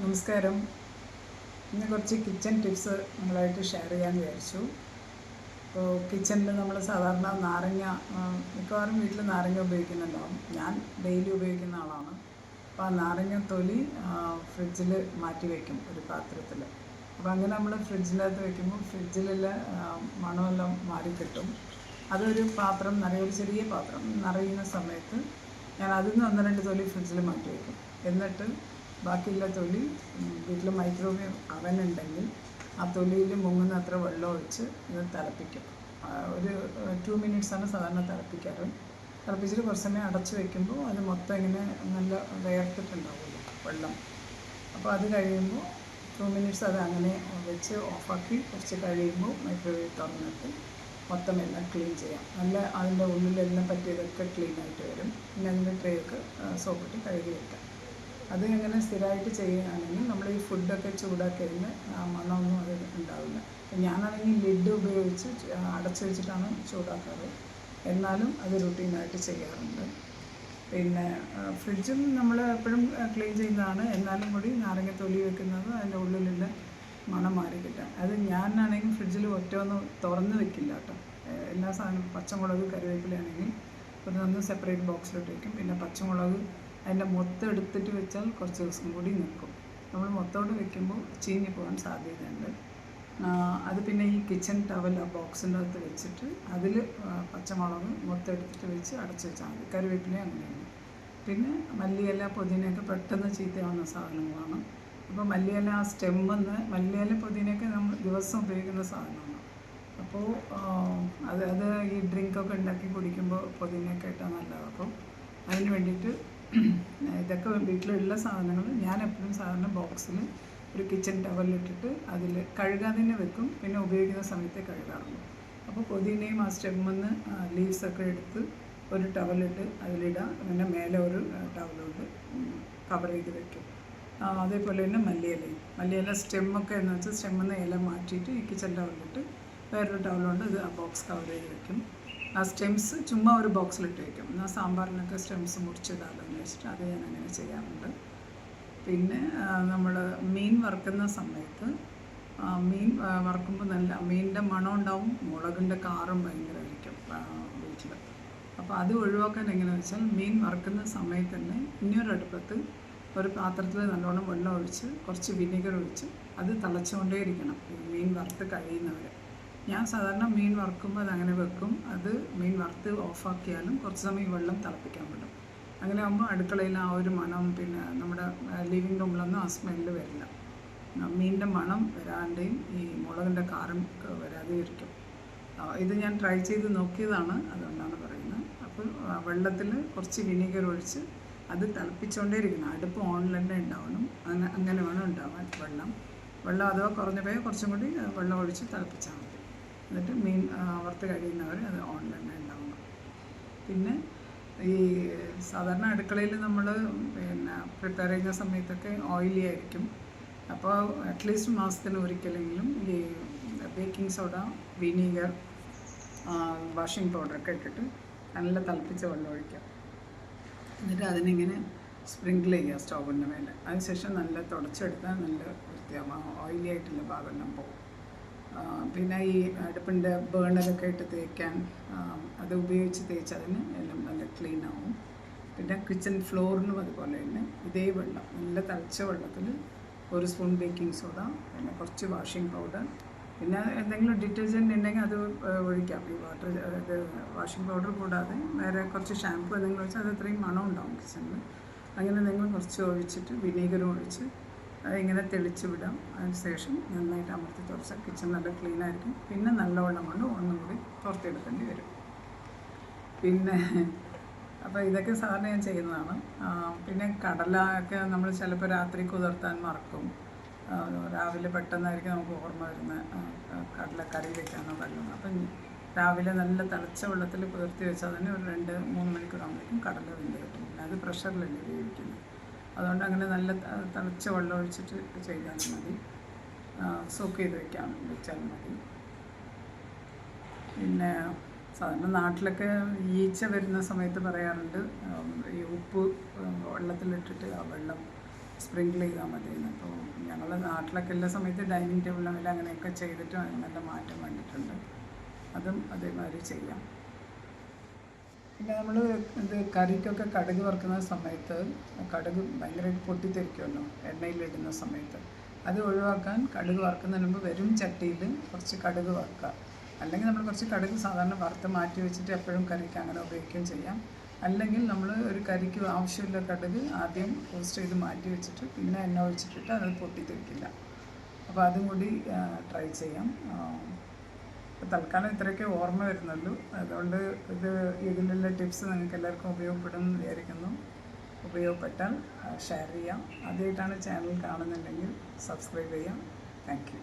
നമസ്കാരം. ഇന്ന് കുറച്ച് കിച്ചൺ ടിപ്സ് നിങ്ങളായിട്ട് ഷെയർ ചെയ്യാമെന്ന് വിചാരിച്ചു. ഇപ്പോൾ കിച്ചണിൽ നമ്മൾ സാധാരണ നാരങ്ങ മിക്കവാറും വീട്ടിൽ നാരങ്ങ ഉപയോഗിക്കുന്നുണ്ടാവും. ഞാൻ ഡെയിലി ഉപയോഗിക്കുന്ന ആളാണ്. അപ്പോൾ ആ നാരങ്ങ തൊലി ഫ്രിഡ്ജിൽ മാറ്റി വയ്ക്കും ഒരു പാത്രത്തിൽ. അപ്പോൾ അങ്ങനെ നമ്മൾ ഫ്രിഡ്ജിനകത്ത് വയ്ക്കുമ്പോൾ ഫ്രിഡ്ജിലുള്ള മണമെല്ലാം മാറിക്കിട്ടും. അതൊരു പാത്രം ഒരു ചെറിയ പാത്രം നിറയുന്ന സമയത്ത് ഞാൻ അതിൽ നിന്ന് 1-2 തൊലി ഫ്രിഡ്ജിൽ മാറ്റി വയ്ക്കും. എന്നിട്ട് ബാക്കിയുള്ള തൊലി വീട്ടിൽ മൈക്രോവേവ് അവൻ ഉണ്ടെങ്കിൽ ആ തൊലിയിൽ മുങ്ങുന്ന അത്ര വെള്ളം ഒഴിച്ച് ഇത് തിളപ്പിക്കും. ഒരു 2 മിനിറ്റ്സാണ് സാധാരണ തിളപ്പിക്കാറ്. തിളപ്പിച്ചിട്ട് കുറച്ച് സമയം അടച്ച് വയ്ക്കുമ്പോൾ അത് മൊത്തം ഇങ്ങനെ നല്ല വേർത്തിട്ടുണ്ടാവുമല്ലോ വെള്ളം. അപ്പോൾ അത് കഴിയുമ്പോൾ 2 മിനിറ്റ്സ് അത് അങ്ങനെ വെച്ച് ഓഫാക്കി കുറച്ച് കഴിയുമ്പോൾ മൈക്രോവേവ് തുറന്നിട്ട് മൊത്തം എല്ലാം ക്ലീൻ ചെയ്യാം. നല്ല അതിൻ്റെ ഉള്ളിലെല്ലാം പറ്റിയതൊക്കെ ക്ലീനായിട്ട് വരും. പിന്നെ അതിൻ്റെ ട്രേ ഒക്കെ സോപ്പിട്ട് കഴുകി വയ്ക്കാം. അത് എങ്ങനെ സ്ഥിരമായിട്ട് ചെയ്യുകയാണെങ്കിൽ നമ്മൾ ഈ ഫുഡൊക്കെ ചൂടാക്കിയതിന് മണമൊന്നും അത് ഉണ്ടാവില്ല. ഞാനാണെങ്കിൽ ലിഡ് ഉപയോഗിച്ച് അടച്ചു വെച്ചിട്ടാണ് ചൂടാക്കാറ്. എന്നാലും അത് റുട്ടീനായിട്ട് ചെയ്യാറുണ്ട്. പിന്നെ ഫ്രിഡ്ജും നമ്മൾ എപ്പോഴും ക്ലീൻ ചെയ്യുന്നതാണ്. എന്നാലും കൂടി നാരങ്ങ തൊലി വെക്കുന്നത് അതിൻ്റെ ഉള്ളിലുള്ള മണം മാറി കിട്ടാൻ. അത് ഞാനാണെങ്കിൽ ഫ്രിഡ്ജിൽ ഒറ്റൊന്നും തുറന്ന് വെക്കില്ല കേട്ടോ. എല്ലാ സാധനവും പച്ചമുളക് കറിവേപ്പിലയാണെങ്കിൽ ഒരു സെപ്പറേറ്റ് ബോക്സിലോട്ട് വയ്ക്കും. പിന്നെ പച്ചമുളക് അതിൻ്റെ മൊത്തം എടുത്തിട്ട് വെച്ചാൽ കുറച്ച് ദിവസം കൂടി നിൽക്കും. നമ്മൾ മൊത്തോട്ട് വെക്കുമ്പോൾ ചീഞ്ഞ് പോകാൻ സാധ്യതയുണ്ട്. അത് പിന്നെ ഈ കിച്ചൺ ടവൽ ആ ബോക്സിൻ്റെ അകത്ത് വെച്ചിട്ട് അതിൽ പച്ചമുളക് മൊത്തം എടുത്തിട്ട് വെച്ച് അടച്ച് വെച്ചാൽ മതി. കറിവേപ്പില അങ്ങനെയാണ്. പിന്നെ മല്ലിയില പുതിനയൊക്കെ പെട്ടെന്ന് ചീത്തയാവുന്ന സാധനങ്ങളാണ്. അപ്പോൾ മല്ലിയില ആ സ്റ്റെമ്മെന്ന് മല്ലിയില പുതിനയൊക്കെ നമ്മൾ ദിവസം ഉപയോഗിക്കുന്ന സാധനമാണ്. അപ്പോൾ അത് ഈ ഡ്രിങ്കൊക്കെ ഉണ്ടാക്കി കുടിക്കുമ്പോൾ പുതിനയൊക്കെ ഇട്ടാൽ നല്ലതാണ്. അപ്പോൾ അതിന് വേണ്ടിയിട്ട് ഇതൊക്കെ വീട്ടിലുള്ള സാധനങ്ങൾ ഞാൻ എപ്പോഴും സാധാരണ ബോക്സിൽ ഒരു കിച്ചൺ ടവലിട്ടിട്ട് അതിൽ കഴുകാതെ തന്നെ വെക്കും. പിന്നെ ഉപയോഗിക്കുന്ന സമയത്തേ കഴുകാറുള്ളൂ. അപ്പോൾ പുതിനയും ആ സ്റ്റെമ്മെന്ന് ലീവ്സൊക്കെ എടുത്ത് ഒരു ടവലിട്ട് അതിലിടാം. പിന്നെ മേലെ ഒരു ടവലുകൊണ്ട് കവർ ചെയ്ത് വെക്കും. അതേപോലെ തന്നെ മല്ലിയില സ്റ്റെമ്മൊക്കെ എന്ന് വെച്ചാൽ സ്റ്റെമ്മെന്ന് ഇല മാറ്റിയിട്ട് ഈ കിച്ചൺ ടവലിട്ട് വേറൊരു ടവലുകൊണ്ട് ഇത് ആ ബോക്സ് കവർ ചെയ്ത് വെക്കും. ആ സ്റ്റെംസ് ചുമ്മാ ഒരു ബോക്സിലിട്ട് വയ്ക്കും. എന്നാൽ സാമ്പാറിനൊക്കെ സ്റ്റെംസ് മുറിച്ചിടാമല്ലോ എന്ന് വെച്ചിട്ട് അത് ഞാൻ അങ്ങനെ ചെയ്യാറുണ്ട്. പിന്നെ നമ്മൾ മീൻ വറുക്കുന്ന സമയത്ത് മീൻ വറുക്കുമ്പോൾ നല്ല മീനിൻ്റെ മണം ഉണ്ടാവും. മുളകിൻ്റെ കാറും ഭയങ്കരമായിരിക്കും വീട്ടിൽ. അപ്പോൾ അത് ഒഴിവാക്കാൻ എങ്ങനെയാണെന്ന് വെച്ചാൽ മീൻ വറുക്കുന്ന സമയത്ത് തന്നെ ഇനിയൊരു അടുപ്പത്ത് ഒരു പാത്രത്തിൽ നല്ലോണം വെള്ളം ഒഴിച്ച് കുറച്ച് വിനീഗർ ഒഴിച്ച് അത് തിളച്ചുകൊണ്ടേയിരിക്കണം മീൻ വറുത്ത് കഴിയുന്നവരെ. ഞാൻ സാധാരണ മീൻ വറുക്കുമ്പോൾ അതങ്ങനെ വെക്കും. അത് മീൻ വറുത്ത് ഓഫാക്കിയാലും കുറച്ച് സമയം വെള്ളം തിളപ്പിക്കാൻ വിടും. അങ്ങനെ ആകുമ്പോൾ അടുക്കളയിൽ ആ ഒരു മണം, പിന്നെ നമ്മുടെ ലിവിങ് റൂമിലൊന്നും ആ സ്മെല്ല് വരില്ല. മീനിൻ്റെ മണം വരാണ്ടെയും ഈ മുളകിൻ്റെ കാരം വരാതെ ഇരിക്കും. ഇത് ഞാൻ ട്രൈ ചെയ്ത് നോക്കിയതാണ്, അതുകൊണ്ടാണ് പറയുന്നത്. അപ്പോൾ വെള്ളത്തിൽ കുറച്ച് വിനീഗർ ഒഴിച്ച് അത് തിളപ്പിച്ചുകൊണ്ടേ ഇരിക്കണം. അടുപ്പ് ഓണിൽ തന്നെ ഉണ്ടാവണം. അങ്ങനെ വേണം ഉണ്ടാവാൻ വെള്ളം അഥവാ കുറഞ്ഞ പോയാൽ കുറച്ചും കൂടി വെള്ളം ഒഴിച്ച് തിളപ്പിച്ചാൽ മതി. എന്നിട്ട് മീൻ വറുത്ത് കഴിയുന്നവർ അത് ഓണിൽ തന്നെ ഉണ്ടാവണം. പിന്നെ ഈ സാധാരണ അടുക്കളയിൽ നമ്മൾ പിന്നെ പ്രിപ്പയർ ചെയ്യുന്ന സമയത്തൊക്കെ ഓയിലി ആയിരിക്കും. അപ്പോൾ അറ്റ്ലീസ്റ്റ് മാസത്തിന് ഒരിക്കലെങ്കിലും ഈ ബേക്കിംഗ് സോഡ, വിനീഗർ, വാഷിംഗ് പൗഡറൊക്കെ ഇട്ടിട്ട് നല്ല തിളപ്പിച്ച വെള്ളം ഒഴിക്കുക. എന്നിട്ട് അതിനിങ്ങനെ സ്പ്രിങ്കിൾ ചെയ്യുക സ്റ്റൗവിൻ്റെ മേലെ. അതിനുശേഷം നല്ല തുടച്ചെടുത്താൽ നല്ല വൃത്തിയാവും. ഓയിലി ആയിട്ടുള്ള ഭാഗമെല്ലാം പോകും. പിന്നെ ഈ അടുപ്പിൻ്റെ ബേണറൊക്കെ ഇട്ട് തേക്കാൻ അത് ഉപയോഗിച്ച് തേച്ചതിന് എല്ലാം നല്ല ക്ലീൻ ആവും. പിന്നെ കിച്ചൺ ഫ്ലോറിനും അതുപോലെ തന്നെ ഇതേ വെള്ളം, നല്ല തിളച്ച വെള്ളത്തിൽ 1 സ്പൂൺ ബേക്കിംഗ് സോഡ, പിന്നെ കുറച്ച് വാഷിംഗ് പൗഡർ, പിന്നെ എന്തെങ്കിലും ഡിറ്റർജൻറ്റ് ഉണ്ടെങ്കിൽ അത് ഒഴിക്കാം. ഈ വാഷിംഗ് പൗഡർ കൂടാതെ വേറെ കുറച്ച് ഷാമ്പു എന്തെങ്കിലും ഒഴിച്ചാൽ അത് അത്രയും മണം ഉണ്ടാവും കിച്ചണിൽ. അങ്ങനെ എന്തെങ്കിലും കുറച്ച് ഒഴിച്ചിട്ട് വിനീഗറും ഒഴിച്ച് അതിങ്ങനെ തെളിച്ച് വിടാം. അതിന് ശേഷം നന്നായിട്ട് അമർത്തി തുറച്ചാൽ കിച്ചൺ നല്ല ക്ലീനായിരിക്കും. പിന്നെ നല്ലവണ്ണം കൊണ്ട് ഒന്നും കൂടി പുറത്തെടുക്കേണ്ടി വരും. പിന്നെ അപ്പോൾ ഇതൊക്കെ സാധാരണ ഞാൻ ചെയ്യുന്നതാണ്. പിന്നെ കടല ഒക്കെ നമ്മൾ ചിലപ്പോൾ രാത്രി കുതിർത്താൻ മറക്കും. രാവിലെ പെട്ടെന്നായിരിക്കും നമുക്ക് ഓർമ്മ വരുന്ന കടല കറി വയ്ക്കാനോ കടല. അപ്പം രാവിലെ നല്ല തിളച്ച വെള്ളത്തിൽ കുതിർത്തി വെച്ചാൽ തന്നെ ഒരു 2-3 മണിക്കൂറാകുമ്പോഴേക്കും കടല വെന്ത് കിട്ടും. പിന്നെ അത് പ്രഷറിലല്ലേ ഉപയോഗിക്കുന്നത്. അതുകൊണ്ട് അങ്ങനെ നല്ല തിളച്ച വെള്ളം ഒഴിച്ചിട്ട് ചെയ്താൽ മതി. സോക്ക് ചെയ്ത് വെച്ചാൽ മതി. പിന്നെ സാധാരണ നാട്ടിലൊക്കെ ഈച്ച വരുന്ന സമയത്ത് പറയാറുണ്ട് ഈ ഉപ്പ് വെള്ളത്തിലിട്ടിട്ട് ആ വെള്ളം സ്പ്രിങ്കിൾ ചെയ്താൽ മതിയെന്ന്. അപ്പോൾ ഞങ്ങളുടെ നാട്ടിലൊക്കെ ഉള്ള സമയത്ത് ഡൈനിങ് ടേബിളിൽ അങ്ങനെയൊക്കെ ചെയ്തിട്ട് നല്ല മാറ്റം കണ്ടിട്ടുണ്ട്. അതും അതേമാതിരി ചെയ്യാം. പിന്നെ നമ്മൾ ഇത് കറിക്കൊക്കെ കടുക് വറുക്കുന്ന സമയത്ത് കടുക് ഭയങ്കര പൊട്ടിത്തെറിക്കുമല്ലോ എണ്ണയിലിടുന്ന സമയത്ത്. അത് ഒഴിവാക്കാൻ കടുക് വറുക്കുന്നതിന് മുമ്പ് വെറും ചട്ടിയിൽ കുറച്ച് കടുക് വറുക്കുക. അല്ലെങ്കിൽ നമ്മൾ കുറച്ച് കടുക് സാധാരണ വറുത്ത് മാറ്റി വെച്ചിട്ട് എപ്പോഴും കറിക്ക് അങ്ങനെ ഉപയോഗിക്കുകയും ചെയ്യാം. അല്ലെങ്കിൽ നമ്മൾ ഒരു കറിക്ക് ആവശ്യമുള്ള കടുക് ആദ്യം റോസ്റ്റ് ചെയ്ത് മാറ്റി വെച്ചിട്ട് പിന്നെ എണ്ണ ഒഴിച്ചിട്ടിട്ട് അത് പൊട്ടിത്തെറിക്കില്ല. അപ്പോൾ അതും കൂടി ട്രൈ ചെയ്യാം. തൽക്കാലം ഇത്രയൊക്കെ ഓർമ്മ വരുന്നുള്ളൂ. അതുകൊണ്ട് ഇതിലുള്ള ടിപ്സ് നിങ്ങൾക്ക് എല്ലാവർക്കും ഉപയോഗപ്പെടുമെന്ന് വിചാരിക്കുന്നു. ഉപയോഗപ്പെട്ടാൽ ഷെയർ ചെയ്യാം. ആദ്യമായിട്ടാണ് ചാനൽ കാണുന്നുണ്ടെങ്കിൽ സബ്സ്ക്രൈബ് ചെയ്യാം. Thank you.